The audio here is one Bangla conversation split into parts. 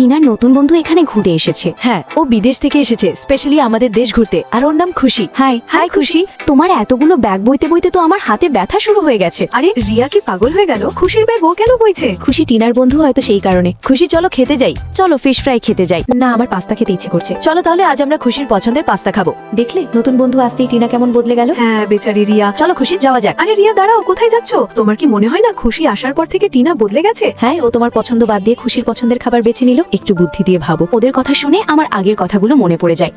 টিনার নতুন বন্ধু এখানে ঘুরতে এসেছে। হ্যাঁ, ও বিদেশ থেকে এসেছে স্পেশালি আমাদের দেশ ঘুরতে, আর ওর নাম খুশি। হাই হাই খুশি, তোমার এতগুলো ব্যাগ বইতে বইতে তো আমার হাতে ব্যথা শুরু হয়ে গেছে। আরে রিয়া কি পাগল হয়ে গেল? খুশির ব্যাগ ও কেন বইছে? খুশি টিনার বন্ধু, হয়তো সেই কারণে। খুশি চলো খেতে যাই। চলো ফিশ ফ্রাই খেতে যাই। না, আমার পাস্তা খেতে ইচ্ছে করছে। চলো তাহলে আজ আমরা খুশির পছন্দের পাস্তা খাবো। দেখলে নতুন বন্ধু আসতেই টিনা কেমন বদলে গেল। হ্যাঁ বেচারি রিয়া। চলো খুশি যাওয়া যাক। আরে রিয়া দাঁড়াও, কোথায় যাচ্ছো? তোমার কি মনে হয় না খুশি আসার পর থেকে টিনা বদলে গেছে? হ্যাঁ, ও তোমার পছন্দ বাদ দিয়ে খুশির পছন্দের খাবার বেছে নিল। একটু বুদ্ধি দিয়ে ভাবো। ওদের কথা শুনে আমার আগের কথাগুলো মনে পড়ে যায়।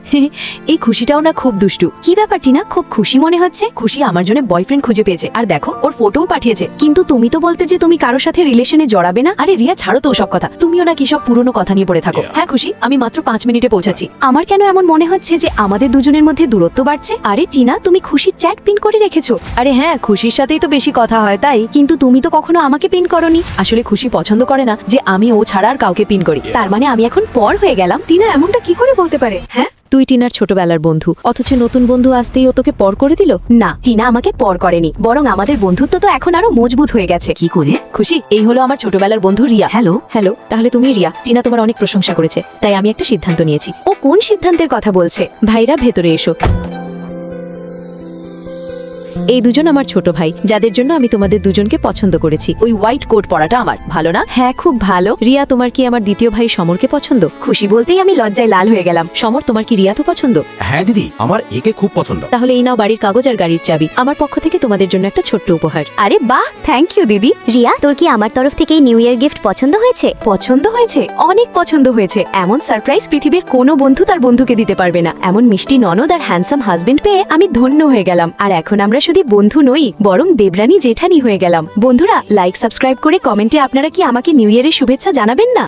এই খুশিটাও না খুব দুষ্টু। কি ব্যাপার টিনা, খুব খুশি মনে হচ্ছে? খুশি আমার জন্য বয়ফ্রেন্ড খুঁজে পেয়েছে, আর দেখো ওর ফটোও পাঠিয়েছে। কিন্তু তুমি তো বলতে যে তুমি কারোর সাথে রিলেশনে জড়াবে না। আরে রিয়া ছাড়ো তো সব কথা, তুমিও না কি সব পুরনো কথা নিয়ে পড়ে থাকো। হ্যাঁ খুশি, আমি মাত্র 5 মিনিটে পৌঁছাচ্ছি। আমার কেন এমন মনে হচ্ছে যে আমাদের দুজনের মধ্যে দূরত্ব বাড়ছে? আরে টিনা, তুমি খুশির চ্যাট পিন করে রেখেছো। আরে হ্যাঁ, খুশির সাথেই তো বেশি কথা হয় তাই। কিন্তু তুমি তো কখনো আমাকে পিন করনি। আসলে খুশি পছন্দ করে না যে আমি ও ছাড়া আর কাউকে পিন করি। তার মানে আমি এখন পর হয়ে গেলাম? টিনা এমনটা কি করে বলতে পারে? হ্যাঁ, তুই টিনার ছোটবেলার বন্ধু, অথচ নতুন বন্ধু আসতেই ও তোকে পর করে দিল। না, টিনা আমাকে পর করেনি, বরং আমাদের বন্ধুত্ব তো এখন আরো মজবুত হয়ে গেছে। কি করে? খুশি, এই হলো আমার ছোটবেলার বন্ধু রিয়া। হ্যালো হ্যালো, তাহলে তুমি রিয়া। টিনা তোমার অনেক প্রশংসা করেছে, তাই আমি একটা সিদ্ধান্ত নিয়েছি। ও কোন সিদ্ধান্তের কথা বলছে? ভাইরা ভেতরে এসো। এই দুজন আমার ছোট ভাই, যাদের জন্য আমি তোমাদের দুজনকে পছন্দ করেছি। ওই হোয়াইট কোট পরাটা আমার ভালো না? হ্যাঁ খুব ভালো। রিয়া, তোমার কি আমার দ্বিতীয় ভাই সমরকে পছন্দ? খুশি বলতেই আমি লজ্জায় লাল হয়ে গেলাম। সমর, তোমার কি রিয়া তো পছন্দ? হ্যাঁ দিদি, আমার একে খুব পছন্দ। তাহলে এই নাও বাড়ির কাগজ আর গাড়ির চাবি। আমার পক্ষ থেকে তোমাদের জন্য একটা ছোট্ট উপহার। আরে বাহ, থ্যাংক ইউ দিদি। রিয়া, তোর কি আমার তরফ থেকে নিউ ইয়ার গিফট পছন্দ হয়েছে? পছন্দ হয়েছে, অনেক পছন্দ হয়েছে। এমন সারপ্রাইজ পৃথিবীর কোনো বন্ধু তার বন্ধুকে দিতে পারবে না। এমন মিষ্টি ননদ আর হ্যান্ডসাম হাজবেন্ড পেয়ে আমি ধন্য হয়ে গেলাম। আর এখন আমরা শুধু বন্ধু নই, বরং দেবরানী জেঠানি হয়ে গেলাম। বন্ধুরা, লাইক সাবস্ক্রাইব করে কমেন্টে আপনারা কি আমাকে নিউ ইয়ারের শুভেচ্ছা জানাবেন না?